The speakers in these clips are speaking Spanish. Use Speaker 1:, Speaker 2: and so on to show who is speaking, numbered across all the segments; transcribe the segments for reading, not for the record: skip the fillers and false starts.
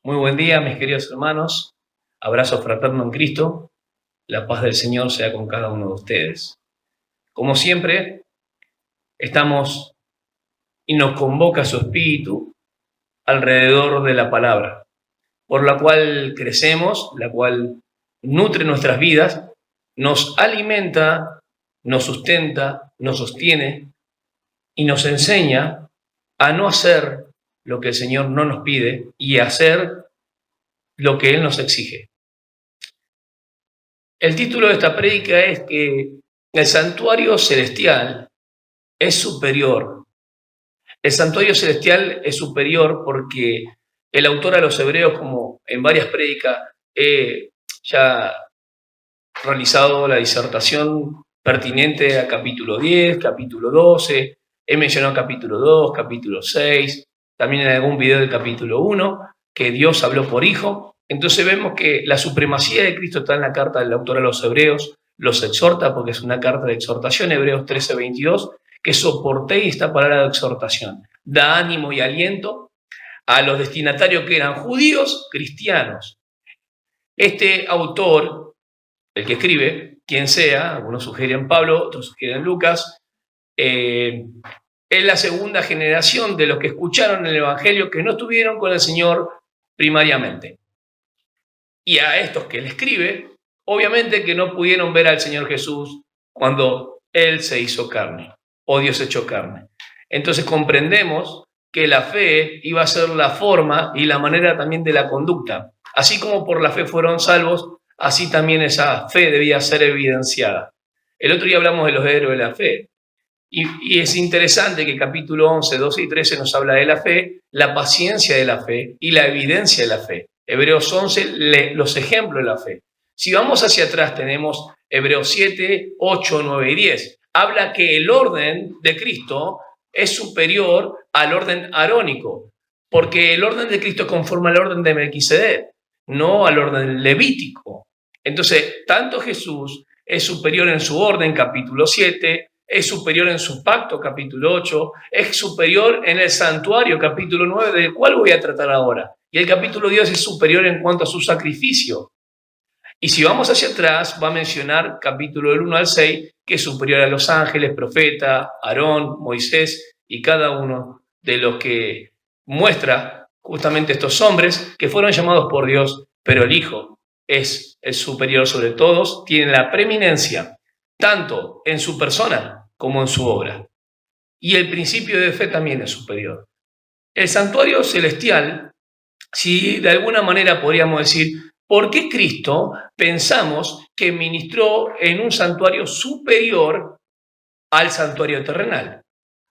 Speaker 1: Muy buen día, mis queridos hermanos. Abrazo fraterno en Cristo. La paz del Señor sea con cada uno de ustedes. Como siempre, estamos y nos convoca su Espíritu alrededor de la palabra, por la cual crecemos, la cual nutre nuestras vidas, nos alimenta, nos sustenta, nos sostiene y nos enseña a no hacer lo que el Señor no nos pide y a hacer lo que Él nos exige. El título de esta prédica es que el santuario celestial es superior. El santuario celestial es superior porque el autor a los hebreos, como en varias prédicas he ya realizado la disertación pertinente a capítulo 10, capítulo 12, he mencionado capítulo 2, capítulo 6, también en algún video del capítulo 1, que Dios habló por hijo. Entonces vemos que la supremacía de Cristo está en la carta del autor a los hebreos, los exhorta porque es una carta de exhortación, Hebreos 13:22, que soportéis esta palabra de exhortación. Da ánimo y aliento a los destinatarios que eran judíos, cristianos. Este autor, el que escribe, quien sea, algunos sugieren Pablo, otros sugieren Lucas, es la segunda generación de los que escucharon el Evangelio que no estuvieron con el Señor primariamente. Y a estos que él escribe, obviamente que no pudieron ver al Señor Jesús cuando Él se hizo carne, o Dios hecho carne. Entonces comprendemos que la fe iba a ser la forma y la manera también de la conducta. Así como por la fe fueron salvos, así también esa fe debía ser evidenciada. El otro día hablamos de los héroes de la fe. Y es interesante que capítulo 11, 12 y 13 nos habla de la fe, la paciencia de la fe y la evidencia de la fe. Hebreos 11, los ejemplos de la fe. Si vamos hacia atrás, tenemos Hebreos 7, 8, 9 y 10. Habla que el orden de Cristo es superior al orden arónico, porque el orden de Cristo conforma al orden de Melquisedec, no al orden levítico. Entonces, tanto Jesús es superior en su orden, capítulo 7, es superior en su pacto, capítulo 8, es superior en el santuario, capítulo 9, del cual voy a tratar ahora. Y el capítulo 10 es superior en cuanto a su sacrificio. Y si vamos hacia atrás, va a mencionar capítulo del 1 al 6, que es superior a los ángeles, profeta, Aarón, Moisés y cada uno de los que muestra justamente estos hombres que fueron llamados por Dios, pero el Hijo es el superior sobre todos, tiene la preeminencia, tanto en su persona como en su obra. Y el principio de fe también es superior. El santuario celestial, si de alguna manera podríamos decir, ¿por qué Cristo pensamos que ministró en un santuario superior al santuario terrenal?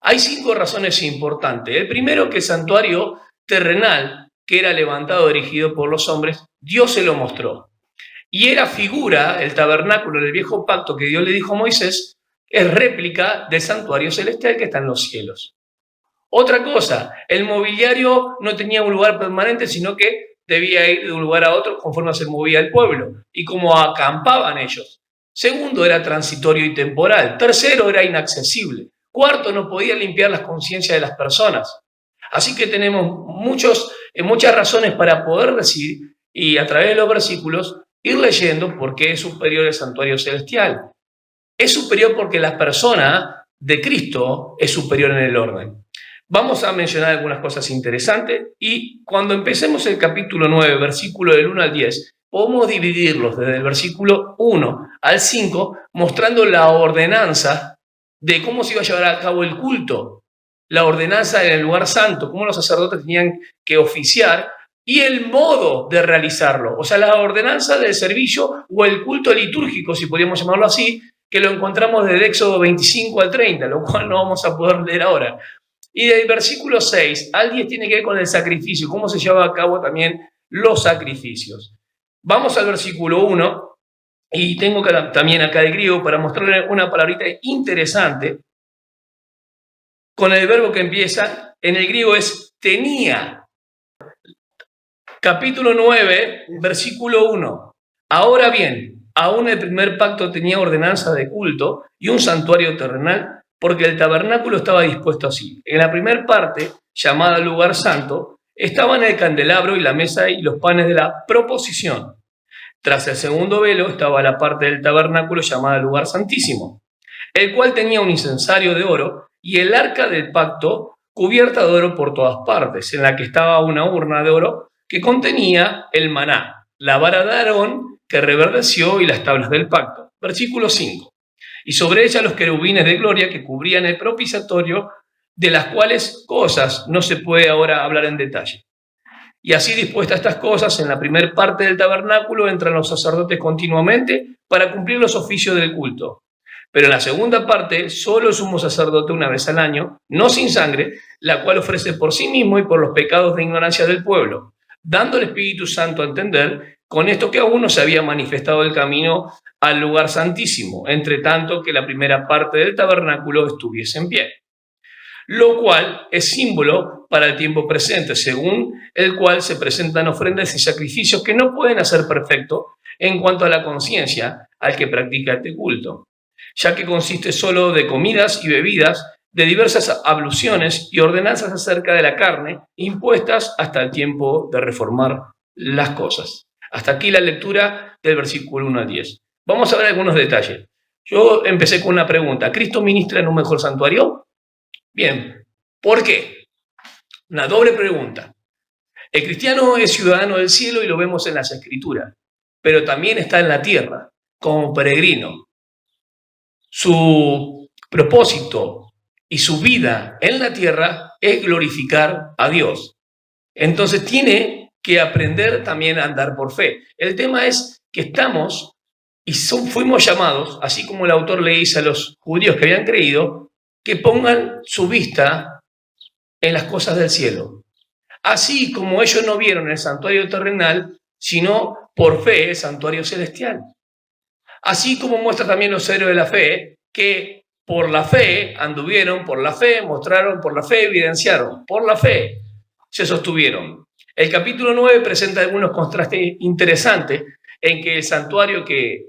Speaker 1: Hay 5 razones importantes. El primero, que el santuario terrenal, que era levantado, erigido por los hombres, Dios se lo mostró. Y era figura, el tabernáculo del viejo pacto que Dios le dijo a Moisés, es réplica del santuario celestial que está en los cielos. Otra cosa, el mobiliario no tenía un lugar permanente, sino que debía ir de un lugar a otro conforme se movía el pueblo y como acampaban ellos. Segundo, era transitorio y temporal. Tercero, era inaccesible. Cuarto, no podía limpiar las conciencias de las personas. Así que tenemos muchas razones para poder decir, y a través de los versículos, ir leyendo por qué es superior el santuario celestial. Es superior porque la persona de Cristo es superior en el orden. Vamos a mencionar algunas cosas interesantes y cuando empecemos el capítulo 9, versículo del 1 al 10, podemos dividirlos desde el versículo 1 al 5, mostrando la ordenanza de cómo se iba a llevar a cabo el culto, la ordenanza en el lugar santo, cómo los sacerdotes tenían que oficiar y el modo de realizarlo, o sea, la ordenanza del servicio o el culto litúrgico, si podríamos llamarlo así, que lo encontramos desde Éxodo 25 al 30, lo cual no vamos a poder leer ahora. Y del versículo 6 al 10 tiene que ver con el sacrificio, cómo se lleva a cabo también los sacrificios. Vamos al versículo 1, y tengo también acá el griego para mostrarle una palabrita interesante. Con el verbo que empieza, en el griego es tenía. Capítulo 9, versículo 1. Ahora bien, aún el primer pacto tenía ordenanza de culto y un santuario terrenal, porque el tabernáculo estaba dispuesto así. En la primera parte, llamada lugar santo, estaban el candelabro y la mesa y los panes de la proposición. Tras el segundo velo estaba la parte del tabernáculo llamada lugar santísimo, el cual tenía un incensario de oro y el arca del pacto cubierta de oro por todas partes, en la que estaba una urna de oro que contenía el maná, la vara de Aarón que reverdeció y las tablas del pacto. Versículo 5. Y sobre ella los querubines de gloria que cubrían el propiciatorio, de las cuales cosas no se puede ahora hablar en detalle. Y así dispuestas estas cosas, en la primera parte del tabernáculo entran los sacerdotes continuamente para cumplir los oficios del culto. Pero en la segunda parte, solo el sumo sacerdote una vez al año, no sin sangre, la cual ofrece por sí mismo y por los pecados de ignorancia del pueblo, dando al Espíritu Santo a entender con esto que aún no se había manifestado el camino al lugar santísimo, entre tanto que la primera parte del tabernáculo estuviese en pie. Lo cual es símbolo para el tiempo presente, según el cual se presentan ofrendas y sacrificios que no pueden hacer perfecto en cuanto a la conciencia al que practica este culto, ya que consiste solo de comidas y bebidas, de diversas abluciones y ordenanzas acerca de la carne, impuestas hasta el tiempo de reformar las cosas. Hasta aquí la lectura del versículo 1 al 10. Vamos a ver algunos detalles. Yo empecé con una pregunta. ¿Cristo ministra en un mejor santuario? Bien, ¿por qué? Una doble pregunta. El cristiano es ciudadano del cielo y lo vemos en las Escrituras, pero también está en la tierra como peregrino. Su propósito y su vida en la tierra es glorificar a Dios. Entonces tiene que aprender también a andar por fe. El tema es que estamos y fuimos llamados, así como el autor le dice a los judíos que habían creído, que pongan su vista en las cosas del cielo. Así como ellos no vieron el santuario terrenal, sino por fe el santuario celestial. Así como muestra también los héroes de la fe, que por la fe anduvieron, por la fe mostraron, por la fe evidenciaron, por la fe se sostuvieron. El capítulo 9 presenta algunos contrastes interesantes en que el santuario que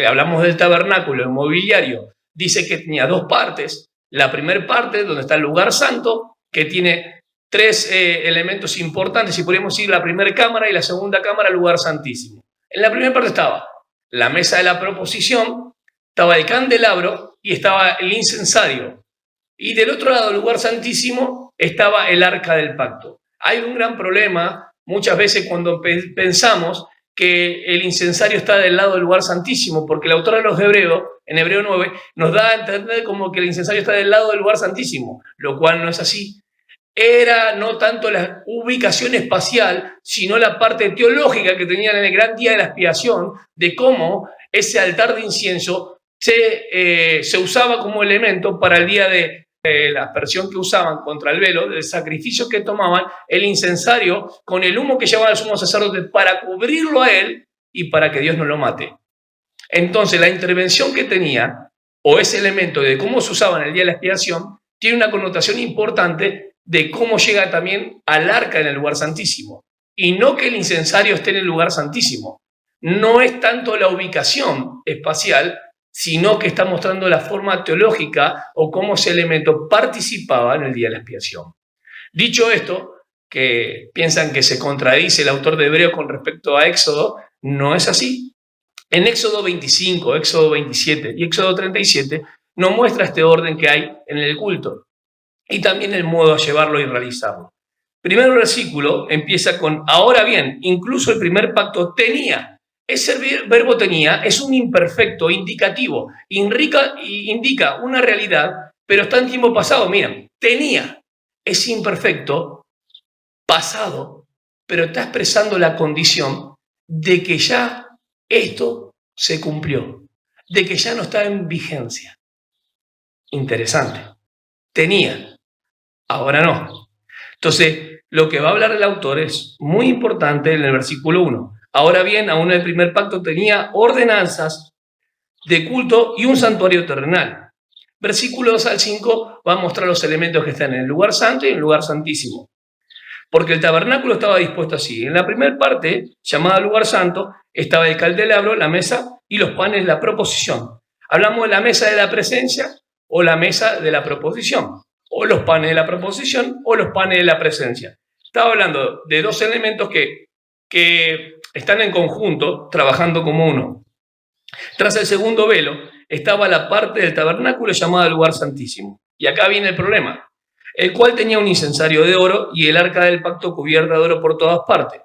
Speaker 1: hablamos del tabernáculo, el mobiliario, dice que tenía dos partes. La primera parte, donde está el lugar santo, que tiene tres elementos importantes, si podríamos decir la primera cámara y la segunda cámara, el lugar santísimo. En la primera parte estaba la mesa de la proposición, estaba el candelabro y estaba el incensario. Y del otro lado, el lugar santísimo, estaba el arca del pacto. Hay un gran problema muchas veces cuando pensamos que el incensario está del lado del lugar santísimo, porque el autor de los Hebreos, en Hebreo 9, nos da a entender como que el incensario está del lado del lugar santísimo, lo cual no es así. Era no tanto la ubicación espacial, sino la parte teológica que tenían en el gran día de la expiación, de cómo ese altar de incienso se usaba como elemento para el día de la aspersión que usaban contra el velo, del sacrificio que tomaban, el incensario con el humo que llevaba el sumo sacerdote para cubrirlo a él y para que Dios no lo mate. Entonces la intervención que tenía, o ese elemento de cómo se usaba en el día de la expiación, tiene una connotación importante de cómo llega también al arca en el lugar santísimo. Y no que el incensario esté en el lugar santísimo. No es tanto la ubicación espacial, sino que está mostrando la forma teológica o cómo ese elemento participaba en el día de la expiación. Dicho esto, que piensan que se contradice el autor de Hebreo con respecto a Éxodo, no es así. En Éxodo 25, Éxodo 27 y Éxodo 37 nos muestra este orden que hay en el culto y también el modo de llevarlo y realizarlo. Primer versículo empieza con, ahora bien, incluso el primer pacto tenía. Ese verbo tenía es un imperfecto indicativo, indica una realidad, pero está en tiempo pasado. Miren, tenía, es imperfecto, pasado, pero está expresando la condición de que ya esto se cumplió, de que ya no está en vigencia. Interesante. Tenía, ahora no. Entonces, lo que va a hablar el autor es muy importante en el versículo 1. Ahora bien, aún el primer pacto tenía ordenanzas de culto y un santuario terrenal. Versículo 2 al 5 va a mostrar los elementos que están en el lugar santo y en el lugar santísimo. Porque el tabernáculo estaba dispuesto así. En la primera parte, llamada lugar santo, estaba el candelabro, la mesa y los panes de la proposición. Hablamos de la mesa de la presencia o la mesa de la proposición, o los panes de la proposición o los panes de la presencia. Estaba hablando de dos elementos que están en conjunto, trabajando como uno. Tras el segundo velo estaba la parte del tabernáculo llamada lugar santísimo. Y acá viene el problema, el cual tenía un incensario de oro y el arca del pacto cubierta de oro por todas partes.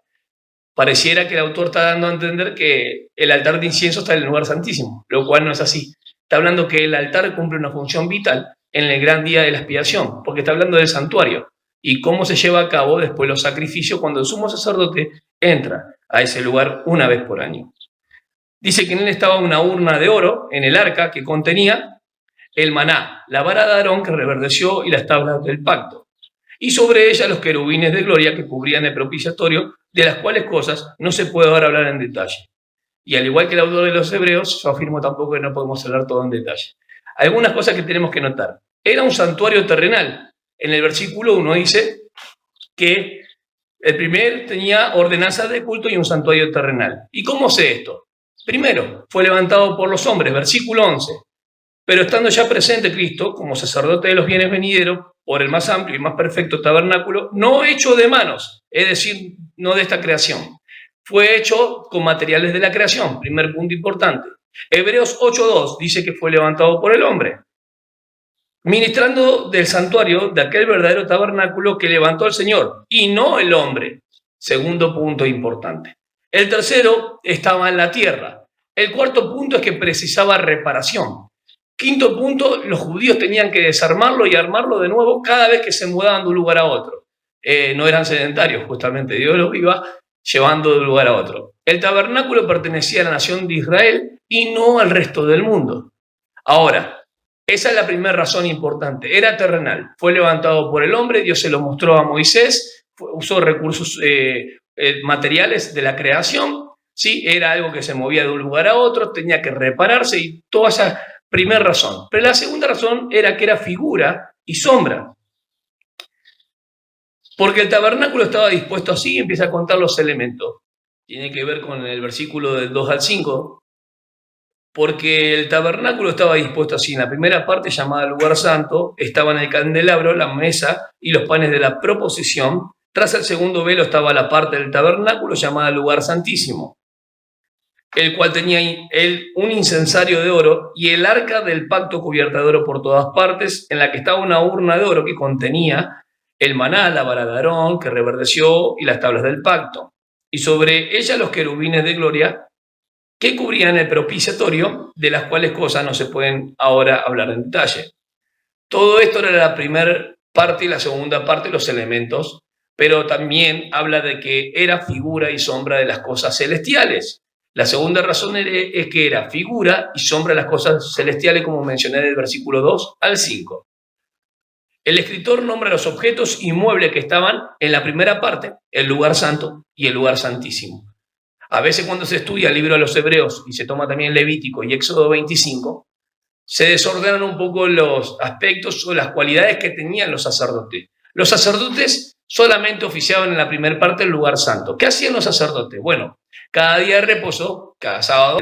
Speaker 1: Pareciera que el autor está dando a entender que el altar de incienso está en el lugar santísimo, lo cual no es así. Está hablando que el altar cumple una función vital en el gran día de la expiación, porque está hablando del santuario y cómo se lleva a cabo después los sacrificios cuando el sumo sacerdote entra a ese lugar una vez por año. Dice que en él estaba una urna de oro en el arca que contenía el maná, la vara de Aarón que reverdeció y las tablas del pacto, y sobre ella los querubines de gloria que cubrían el propiciatorio, de las cuales cosas no se puede ahora hablar en detalle. Y al igual que el autor de los Hebreos, yo afirmo tampoco que no podemos hablar todo en detalle. Algunas cosas que tenemos que notar. Era un santuario terrenal. En el versículo 1 dice que el primer tenía ordenanzas de culto y un santuario terrenal. ¿Y cómo sé esto? Primero, fue levantado por los hombres, versículo 11. Pero estando ya presente Cristo, como sacerdote de los bienes venideros, por el más amplio y más perfecto tabernáculo, no hecho de manos, es decir, no de esta creación. Fue hecho con materiales de la creación, primer punto importante. Hebreos 8.2 dice que fue levantado por el hombre, ministrando del santuario de aquel verdadero tabernáculo que levantó el Señor, y no el hombre. Segundo punto importante. El tercero estaba en la tierra. El cuarto punto es que precisaba reparación. Quinto punto, los judíos tenían que desarmarlo y armarlo de nuevo cada vez que se mudaban de un lugar a otro. No eran sedentarios, justamente, Dios los iba llevando de un lugar a otro. El tabernáculo pertenecía a la nación de Israel y no al resto del mundo. Ahora, esa es la primera razón importante. Era terrenal, fue levantado por el hombre, Dios se lo mostró a Moisés, usó recursos materiales de la creación, ¿sí? Era algo que se movía de un lugar a otro, tenía que repararse y toda esa primera razón. Pero la segunda razón era que era figura y sombra. Porque el tabernáculo estaba dispuesto así y empieza a contar los elementos. Tiene que ver con el versículo del 2 al 5. Porque el tabernáculo estaba dispuesto así. En la primera parte, llamada lugar santo, estaban el candelabro, la mesa y los panes de la proposición. Tras el segundo velo estaba la parte del tabernáculo llamada lugar santísimo, el cual tenía un incensario de oro y el arca del pacto cubierta de oro por todas partes, en la que estaba una urna de oro que contenía el maná, la vara de Aarón que reverdeció y las tablas del pacto, y sobre ella los querubines de gloria que cubrían el propiciatorio, de las cuales cosas no se pueden ahora hablar en detalle. Todo esto era la primera parte y la segunda parte, los elementos, pero también habla de que era figura y sombra de las cosas celestiales. La segunda razón es que era figura y sombra de las cosas celestiales, como mencioné del versículo 2 al 5. El escritor nombra los objetos inmuebles que estaban en la primera parte, el lugar santo y el lugar santísimo. A veces cuando se estudia el libro de los Hebreos y se toma también Levítico y Éxodo 25, se desordenan un poco los aspectos o las cualidades que tenían los sacerdotes. Los sacerdotes solamente oficiaban en la primera parte del lugar santo. ¿Qué hacían los sacerdotes? Bueno, cada día de reposo, cada sábado,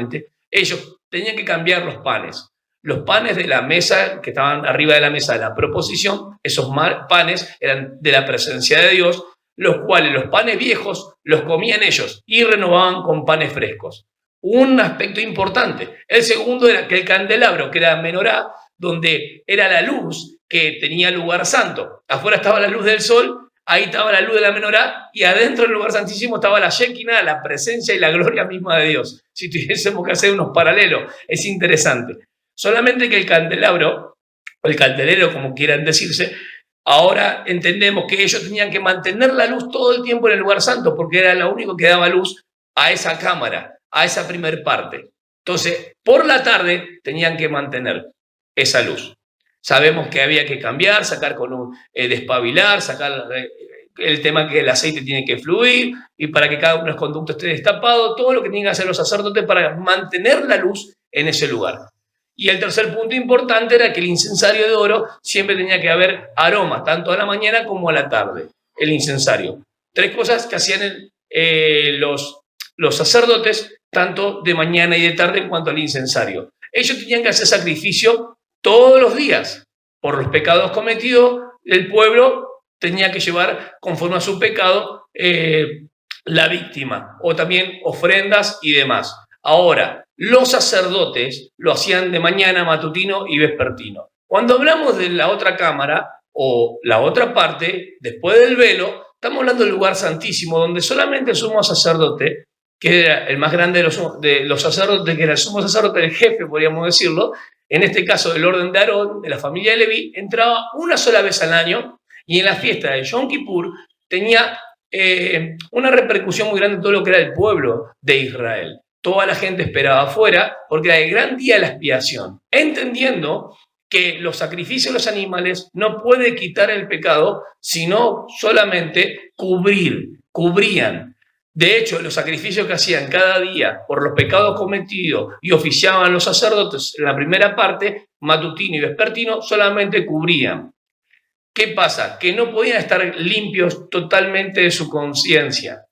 Speaker 1: ellos tenían que cambiar los panes. Los panes de la mesa, que estaban arriba de la mesa de la proposición, esos panes eran de la presencia de Dios, los cuales los panes viejos los comían ellos y renovaban con panes frescos. Un aspecto importante. El segundo era que el candelabro, que era menorá, donde era la luz que tenía lugar santo. Afuera estaba la luz del sol, ahí estaba la luz de la menorá, y adentro del lugar santísimo estaba la Shekinah, la presencia y la gloria misma de Dios. Si tuviésemos que hacer unos paralelos, es interesante. Solamente que el candelabro, o el candelero, como quieran decirse, ahora entendemos que ellos tenían que mantener la luz todo el tiempo en el lugar santo, porque era lo único que daba luz a esa cámara, a esa primer parte. Entonces, por la tarde tenían que mantener esa luz. Sabemos que había que cambiar, sacar con un despabilar, sacar el tema que el aceite tiene que fluir y para que cada uno de los conductos esté destapado, todo lo que tienen que hacer los sacerdotes para mantener la luz en ese lugar. Y el tercer punto importante era que el incensario de oro siempre tenía que haber aroma, tanto a la mañana como a la tarde, el incensario. Tres cosas que hacían los sacerdotes, tanto de mañana y de tarde en cuanto al incensario. Ellos tenían que hacer sacrificio todos los días por los pecados cometidos del pueblo tenía que llevar conforme a su pecado la víctima, o también ofrendas y demás. Ahora, los sacerdotes lo hacían de mañana, matutino y vespertino. Cuando hablamos de la otra cámara o la otra parte, después del velo, estamos hablando del lugar santísimo, donde solamente el sumo sacerdote, que era el más grande de los sacerdotes, que era el sumo sacerdote, el jefe, podríamos decirlo, en este caso del orden de Aarón, de la familia de Leví, entraba una sola vez al año, y en la fiesta de Yom Kippur tenía una repercusión muy grande en todo lo que era el pueblo de Israel. Toda la gente esperaba afuera porque era el gran día de la expiación, entendiendo que los sacrificios de los animales no puede quitar el pecado, sino solamente cubrían. De hecho, los sacrificios que hacían cada día por los pecados cometidos y oficiaban los sacerdotes en la primera parte, matutino y vespertino, solamente cubrían. ¿Qué pasa? Que no podían estar limpios totalmente de su conciencia.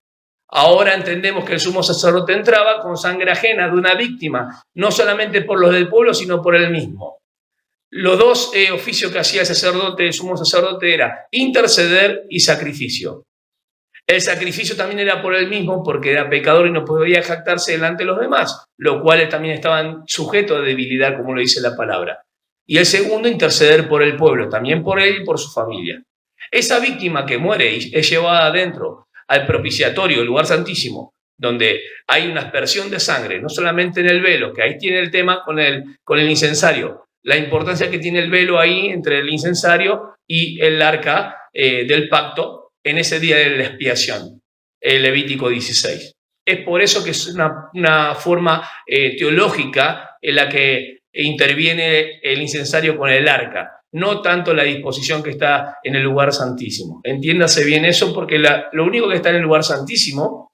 Speaker 1: Ahora entendemos que el sumo sacerdote entraba con sangre ajena de una víctima, no solamente por los del pueblo, sino por él mismo. Los dos oficios que hacía el sumo sacerdote, era interceder y sacrificio. El sacrificio también era por él mismo, porque era pecador y no podía jactarse delante de los demás, los cuales también estaban sujetos a debilidad, como lo dice la palabra. Y el segundo, interceder por el pueblo, también por él y por su familia. Esa víctima que muere y es llevada adentro al propiciatorio, el lugar santísimo, donde hay una aspersión de sangre, no solamente en el velo, que ahí tiene el tema con el incensario, la importancia que tiene el velo ahí entre el incensario y el arca del pacto en ese día de la expiación, el Levítico 16. Es por eso que es una forma teológica en la que interviene el incensario con el arca, no tanto la disposición que está en el lugar santísimo. Entiéndase bien eso, porque lo único que está en el lugar santísimo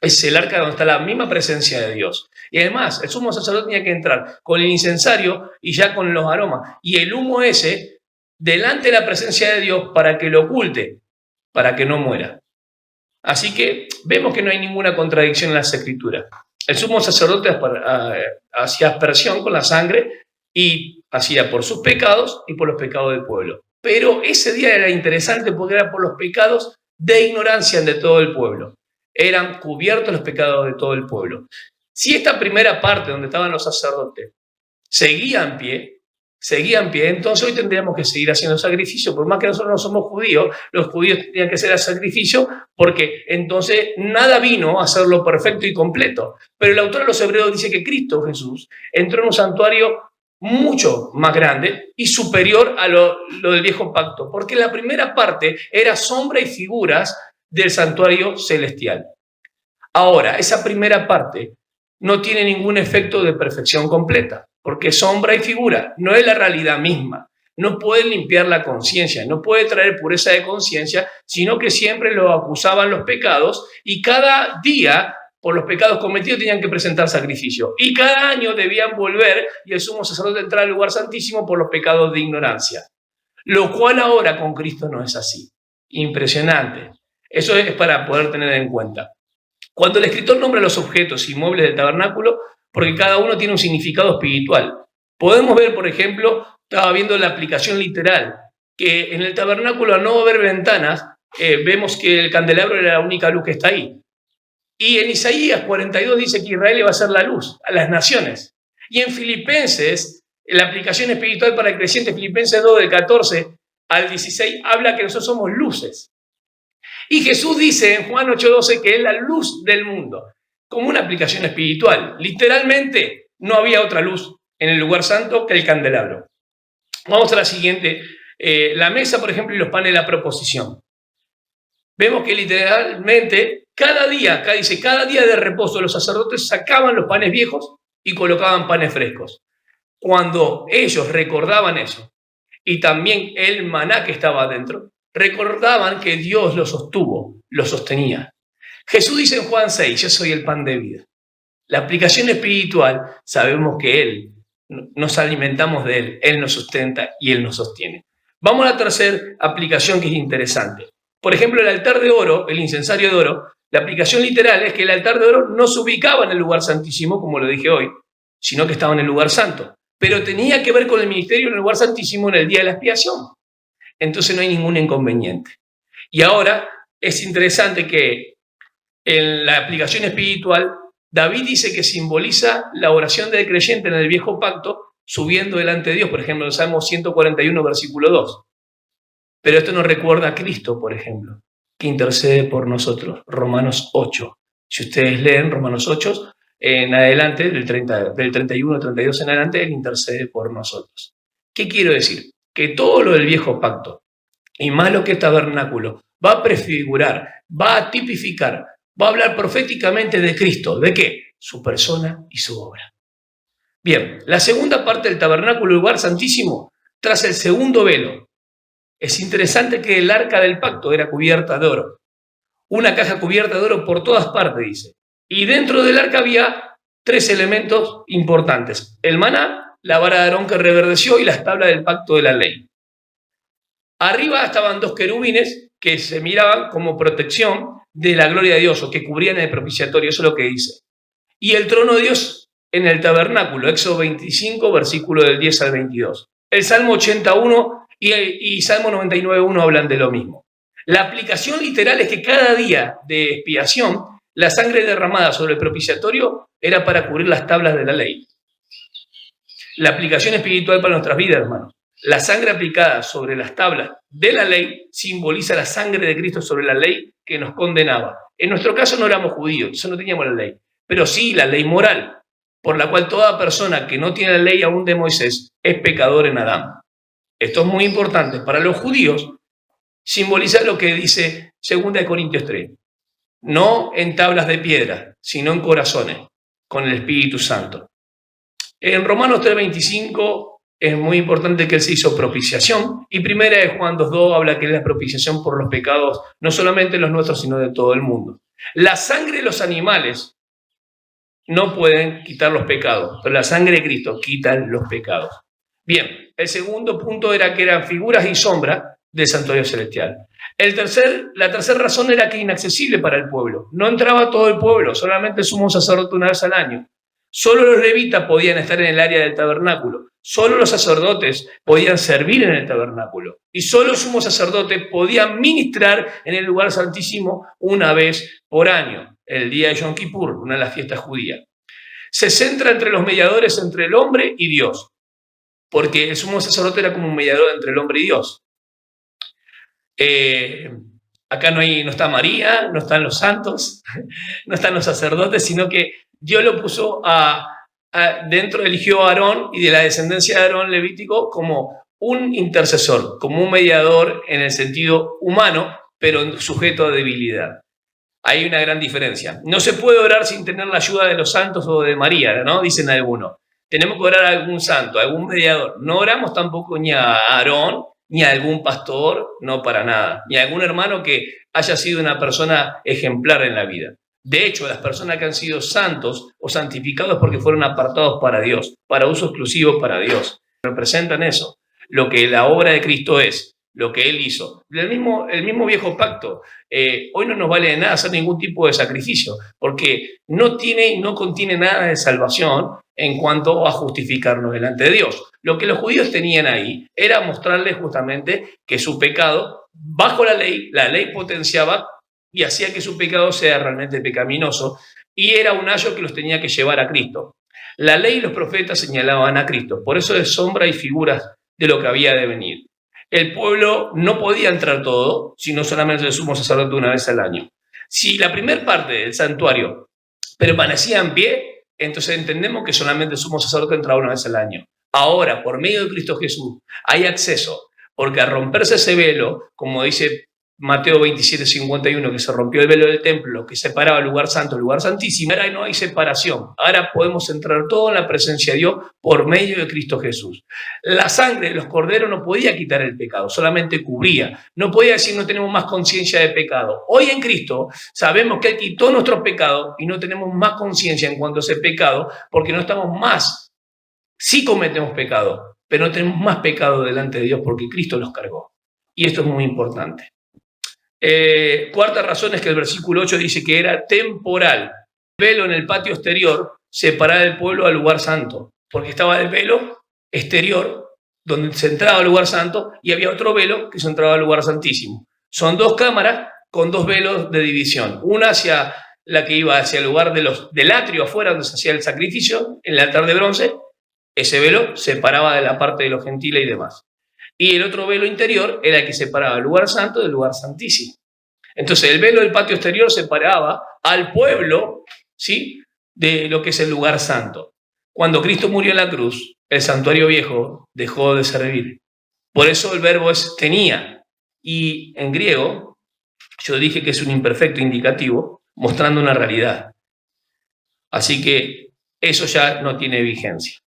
Speaker 1: es el arca donde está la misma presencia de Dios. Y además, el sumo sacerdote tenía que entrar con el incensario y ya con los aromas. Y el humo ese, delante de la presencia de Dios, para que lo oculte, para que no muera. Así que vemos que no hay ninguna contradicción en las Escrituras. El sumo sacerdote hacía aspersión con la sangre y hacía por sus pecados y por los pecados del pueblo. Pero ese día era interesante porque era por los pecados de ignorancia de todo el pueblo. Eran cubiertos los pecados de todo el pueblo. Si esta primera parte donde estaban los sacerdotes seguía en pie, entonces hoy tendríamos que seguir haciendo sacrificio. Por más que nosotros no somos judíos, los judíos tenían que hacer el sacrificio porque entonces nada vino a hacerlo perfecto y completo. Pero el autor de los Hebreos dice que Cristo Jesús entró en un santuario mucho más grande y superior a lo del viejo pacto, porque la primera parte era sombra y figuras del santuario celestial. Ahora, esa primera parte no tiene ningún efecto de perfección completa, porque sombra y figura, no es la realidad misma. No puede limpiar la conciencia, no puede traer pureza de conciencia, sino que siempre lo acusaban los pecados y cada día, por los pecados cometidos, tenían que presentar sacrificio. Y cada año debían volver y el sumo sacerdote entrar al lugar santísimo por los pecados de ignorancia. Lo cual ahora con Cristo no es así. Impresionante. Eso es para poder tener en cuenta. Cuando el escritor nombra los objetos y muebles del tabernáculo, porque cada uno tiene un significado espiritual. Podemos ver, por ejemplo, estaba viendo la aplicación literal, que en el tabernáculo, al no haber ventanas, vemos que el candelabro era la única luz que está ahí. Y en Isaías 42 dice que Israel iba a ser la luz a las naciones. Y en Filipenses, la aplicación espiritual para el creyente, Filipenses 2, del 14 al 16, habla que nosotros somos luces. Y Jesús dice en Juan 8:12 que es la luz del mundo, como una aplicación espiritual. Literalmente, no había otra luz en el lugar santo que el candelabro. Vamos a la siguiente. La mesa, por ejemplo, y los panes de la proposición. Vemos que literalmente cada día de reposo, los sacerdotes sacaban los panes viejos y colocaban panes frescos. Cuando ellos recordaban eso, y también el maná que estaba adentro, recordaban que Dios los sostuvo, los sostenía. Jesús dice en Juan 6, yo soy el pan de vida. La aplicación espiritual, sabemos que Él, nos alimentamos de Él nos sustenta y Él nos sostiene. Vamos a la tercera aplicación que es interesante. Por ejemplo, el altar de oro, el incensario de oro, la aplicación literal es que el altar de oro no se ubicaba en el lugar santísimo, como lo dije hoy, sino que estaba en el lugar santo. Pero tenía que ver con el ministerio en el lugar santísimo en el día de la expiación. Entonces no hay ningún inconveniente. Y ahora es interesante que en la aplicación espiritual, David dice que simboliza la oración del creyente en el viejo pacto, subiendo delante de Dios, por ejemplo, en el Salmo 141, versículo 2. Pero esto nos recuerda a Cristo, por ejemplo, que intercede por nosotros. Romanos 8. Si ustedes leen Romanos 8, en adelante, del 31 al 32 en adelante, Él intercede por nosotros. ¿Qué quiero decir? Que todo lo del viejo pacto, y más lo que es tabernáculo, va a prefigurar, va a tipificar, va a hablar proféticamente de Cristo. ¿De qué? Su persona y su obra. Bien, la segunda parte del tabernáculo, el lugar santísimo, tras el segundo velo. Es interesante que el arca del pacto era cubierta de oro. Una caja cubierta de oro por todas partes, dice. Y dentro del arca había 3 elementos importantes. El maná, la vara de Aarón que reverdeció y las tablas del pacto de la ley. Arriba estaban 2 querubines que se miraban como protección de la gloria de Dios o que cubrían el propiciatorio, eso es lo que dice. Y el trono de Dios en el tabernáculo, Éxodo 25, versículo del 10 al 22. El Salmo 81 y Salmo 99.1 hablan de lo mismo. La aplicación literal es que cada día de expiación, la sangre derramada sobre el propiciatorio era para cubrir las tablas de la ley. La aplicación espiritual para nuestras vidas, hermanos. La sangre aplicada sobre las tablas de la ley simboliza la sangre de Cristo sobre la ley que nos condenaba. En nuestro caso no éramos judíos, eso no teníamos la ley, pero sí la ley moral, por la cual toda persona que no tiene la ley aún de Moisés es pecador en Adán. Esto es muy importante. Para los judíos simboliza lo que dice 2 Corintios 3. No en tablas de piedra, sino en corazones, con el Espíritu Santo. En Romanos 3:25 es muy importante que Él se hizo propiciación. Y 1 de Juan 2:2 habla que Él es propiciación por los pecados, no solamente los nuestros, sino de todo el mundo. La sangre de los animales no pueden quitar los pecados, pero la sangre de Cristo quita los pecados. Bien, el segundo punto era que eran figuras y sombras del santuario celestial. La tercera razón era que era inaccesible para el pueblo. No entraba todo el pueblo, solamente el sumo sacerdote una vez al año. Solo los levitas podían estar en el área del tabernáculo. Solo los sacerdotes podían servir en el tabernáculo. Y solo los sumos sacerdotes podían ministrar en el lugar santísimo una vez por año, el día de Yom Kippur, una de las fiestas judías. Se centra entre los mediadores entre el hombre y Dios, porque el sumo sacerdote era como un mediador entre el hombre y Dios. Acá no está María, no están los santos, no están los sacerdotes, sino que Dios lo puso dentro, eligió a Aarón y de la descendencia de Aarón levítico como un intercesor, como un mediador en el sentido humano, pero sujeto a debilidad. Hay una gran diferencia. No se puede orar sin tener la ayuda de los santos o de María, ¿no? Dicen algunos. Tenemos que orar a algún santo, a algún mediador. No oramos tampoco ni a Aarón, ni a algún pastor, no para nada, ni a algún hermano que haya sido una persona ejemplar en la vida. De hecho, las personas que han sido santos o santificados porque fueron apartados para Dios, para uso exclusivo para Dios, representan eso, lo que la obra de Cristo es, lo que Él hizo. El mismo viejo pacto, hoy no nos vale de nada hacer ningún tipo de sacrificio, porque no contiene nada de salvación en cuanto a justificarnos delante de Dios. Lo que los judíos tenían ahí era mostrarles justamente que su pecado, bajo la ley potenciaba y hacía que su pecado sea realmente pecaminoso, y era un ayo que los tenía que llevar a Cristo. La ley y los profetas señalaban a Cristo, por eso es sombra y figuras de lo que había de venir. El pueblo no podía entrar todo, sino solamente el sumo sacerdote una vez al año. Si la primera parte del santuario permanecía en pie, entonces entendemos que solamente el sumo sacerdote entraba una vez al año. Ahora, por medio de Cristo Jesús, hay acceso, porque al romperse ese velo, como dice Mateo 27:51, que se rompió el velo del templo, que separaba el lugar santo del lugar santísimo, ahora no hay separación. Ahora podemos entrar todo en la presencia de Dios por medio de Cristo Jesús. La sangre de los corderos no podía quitar el pecado, solamente cubría. No podía decir no tenemos más conciencia de pecado. Hoy en Cristo sabemos que Él quitó nuestros pecados y no tenemos más conciencia en cuanto a ese pecado, porque no estamos más. Sí cometemos pecado, pero no tenemos más pecado delante de Dios porque Cristo los cargó. Y esto es muy importante. Cuarta razón es que el versículo 8 dice que era temporal. El velo en el patio exterior separaba el pueblo al lugar santo, porque estaba el velo exterior donde se entraba al lugar santo y había otro velo que se entraba al lugar santísimo. Son 2 cámaras con 2 velos de división. Una hacia la que iba hacia el lugar del atrio afuera donde se hacía el sacrificio, en el altar de bronce. Ese velo separaba de la parte de los gentiles y demás. Y el otro velo interior era el que separaba el lugar santo del lugar santísimo. Entonces el velo del patio exterior separaba al pueblo, ¿sí?, de lo que es el lugar santo. Cuando Cristo murió en la cruz, el santuario viejo dejó de servir. Por eso el verbo es tenía. Y en griego, yo dije que es un imperfecto indicativo mostrando una realidad. Así que eso ya no tiene vigencia.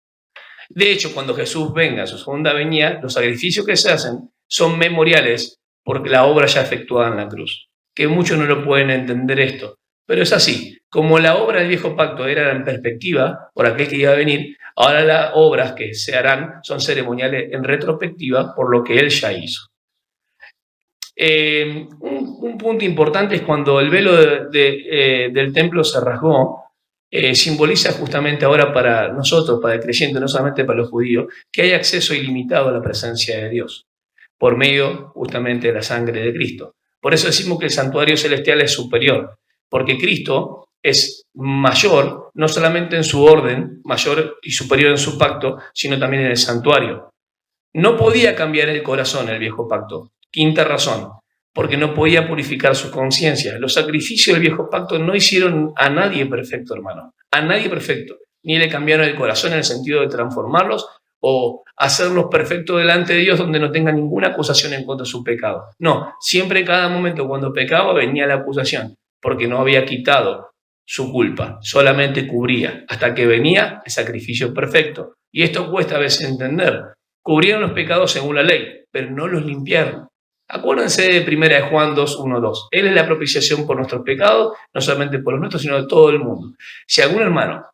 Speaker 1: De hecho, cuando Jesús venga a su segunda venida, los sacrificios que se hacen son memoriales por la obra ya efectuada en la cruz. Que muchos no lo pueden entender esto, pero es así. Como la obra del viejo pacto era en perspectiva por aquel que iba a venir, ahora las obras que se harán son ceremoniales en retrospectiva por lo que él ya hizo. Un punto importante es cuando el velo del templo se rasgó, simboliza justamente ahora para nosotros, para el creyente, no solamente para los judíos, que hay acceso ilimitado a la presencia de Dios, por medio justamente de la sangre de Cristo. Por eso decimos que el santuario celestial es superior, porque Cristo es mayor, no solamente en su orden, mayor y superior en su pacto, sino también en el santuario. No podía cambiar el corazón el viejo pacto. Quinta razón, porque no podía purificar su conciencia. Los sacrificios del viejo pacto no hicieron a nadie perfecto, hermano. A nadie perfecto. Ni le cambiaron el corazón en el sentido de transformarlos o hacerlos perfectos delante de Dios donde no tenga ninguna acusación en contra de su pecado. No, siempre en cada momento cuando pecaba venía la acusación, porque no había quitado su culpa, solamente cubría, hasta que venía el sacrificio perfecto. Y esto cuesta a veces entender. Cubrieron los pecados según la ley, pero no los limpiaron. Acuérdense de 1 Juan 2, 1, 2. Él es la propiciación por nuestros pecados, no solamente por los nuestros, sino de todo el mundo. Si algún hermano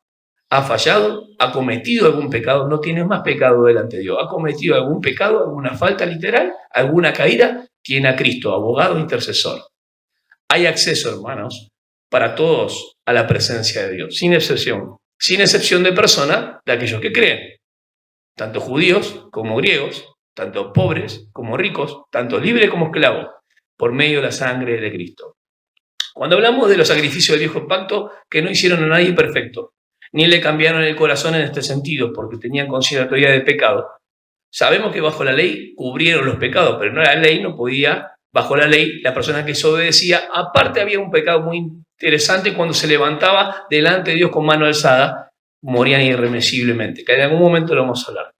Speaker 1: ha fallado, ha cometido algún pecado, no tiene más pecado delante de Dios. Ha cometido algún pecado, alguna falta literal, alguna caída, tiene a Cristo, abogado e intercesor. Hay acceso, hermanos, para todos a la presencia de Dios, sin excepción de personas de aquellos que creen, tanto judíos como griegos, tanto pobres como ricos, tanto libres como esclavos, por medio de la sangre de Cristo. Cuando hablamos de los sacrificios del viejo pacto, que no hicieron a nadie perfecto, ni le cambiaron el corazón en este sentido, porque tenían consideratoria de pecado, sabemos que bajo la ley cubrieron los pecados, pero no la ley no podía, bajo la ley, la persona que desobedecía, aparte había un pecado muy interesante, cuando se levantaba delante de Dios con mano alzada, morían irremisiblemente, que en algún momento lo vamos a hablar.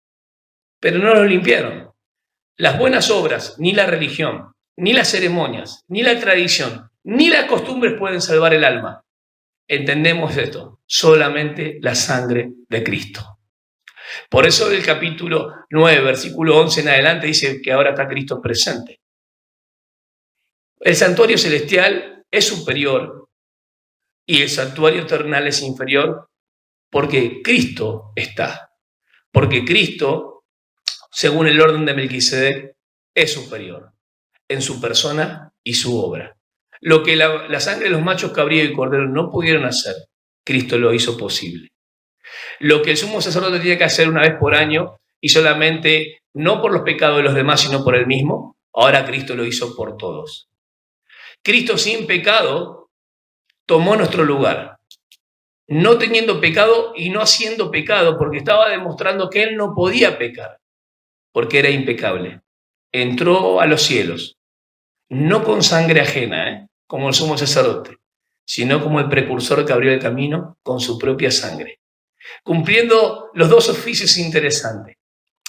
Speaker 1: Pero no lo limpiaron. Las buenas obras, ni la religión, ni las ceremonias, ni la tradición, ni las costumbres pueden salvar el alma. Entendemos esto, solamente la sangre de Cristo. Por eso el capítulo 9, versículo 11 en adelante dice que ahora está Cristo presente. El santuario celestial es superior y el santuario terrenal es inferior porque Cristo está. Porque Cristo, según el orden de Melquisedec, es superior en su persona y su obra. Lo que la sangre de los machos cabrío y cordero no pudieron hacer, Cristo lo hizo posible. Lo que el sumo sacerdote tiene que hacer una vez por año, y solamente no por los pecados de los demás, sino por él mismo, ahora Cristo lo hizo por todos. Cristo sin pecado tomó nuestro lugar, no teniendo pecado y no haciendo pecado, porque estaba demostrando que él no podía pecar, porque era impecable. Entró a los cielos, no con sangre ajena, como el sumo sacerdote, sino como el precursor que abrió el camino con su propia sangre, cumpliendo los dos oficios interesantes.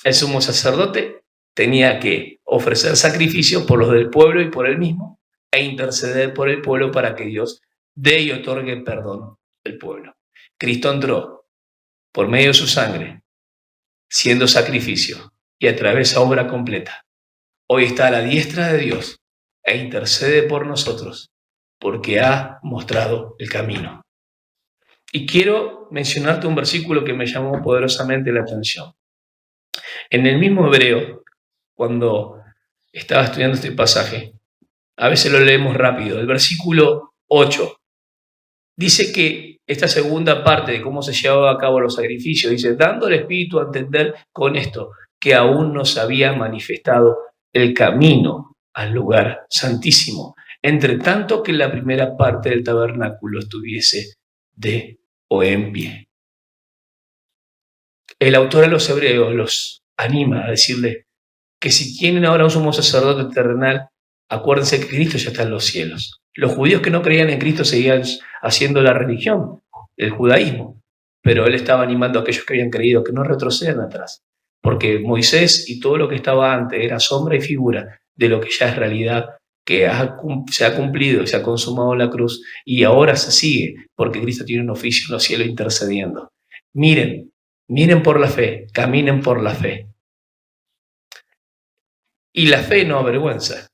Speaker 1: El sumo sacerdote tenía que ofrecer sacrificios por los del pueblo y por él mismo, e interceder por el pueblo para que Dios dé y otorgue perdón al pueblo. Cristo entró por medio de su sangre, siendo sacrificio, y a través de esa obra completa. Hoy está a la diestra de Dios e intercede por nosotros, porque ha mostrado el camino. Y quiero mencionarte un versículo que me llamó poderosamente la atención. En el mismo Hebreo, cuando estaba estudiando este pasaje, a veces lo leemos rápido, el versículo 8, dice que esta segunda parte de cómo se llevaba a cabo los sacrificios, dice, dando al Espíritu a entender con esto, que aún no se había manifestado el camino al lugar santísimo, entre tanto que la primera parte del tabernáculo estuviese de o en pie. El autor de los Hebreos los anima a decirle que si tienen ahora un sumo sacerdote terrenal, acuérdense que Cristo ya está en los cielos. Los judíos que no creían en Cristo seguían haciendo la religión, el judaísmo, pero él estaba animando a aquellos que habían creído que no retrocedan atrás, porque Moisés y todo lo que estaba antes era sombra y figura de lo que ya es realidad, que se ha cumplido, se ha consumado en la cruz y ahora se sigue, porque Cristo tiene un oficio en los cielos intercediendo. Miren por la fe, caminen por la fe. Y la fe no avergüenza,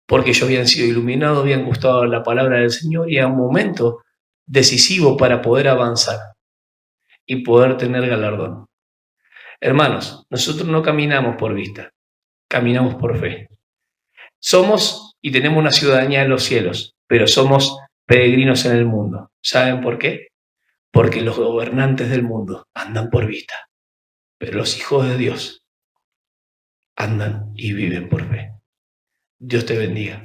Speaker 1: porque ellos habían sido iluminados, habían gustado la palabra del Señor y era un momento decisivo para poder avanzar y poder tener galardón. Hermanos, nosotros no caminamos por vista, caminamos por fe. Somos y tenemos una ciudadanía en los cielos, pero somos peregrinos en el mundo. ¿Saben por qué? Porque los gobernantes del mundo andan por vista, pero los hijos de Dios andan y viven por fe. Dios te bendiga.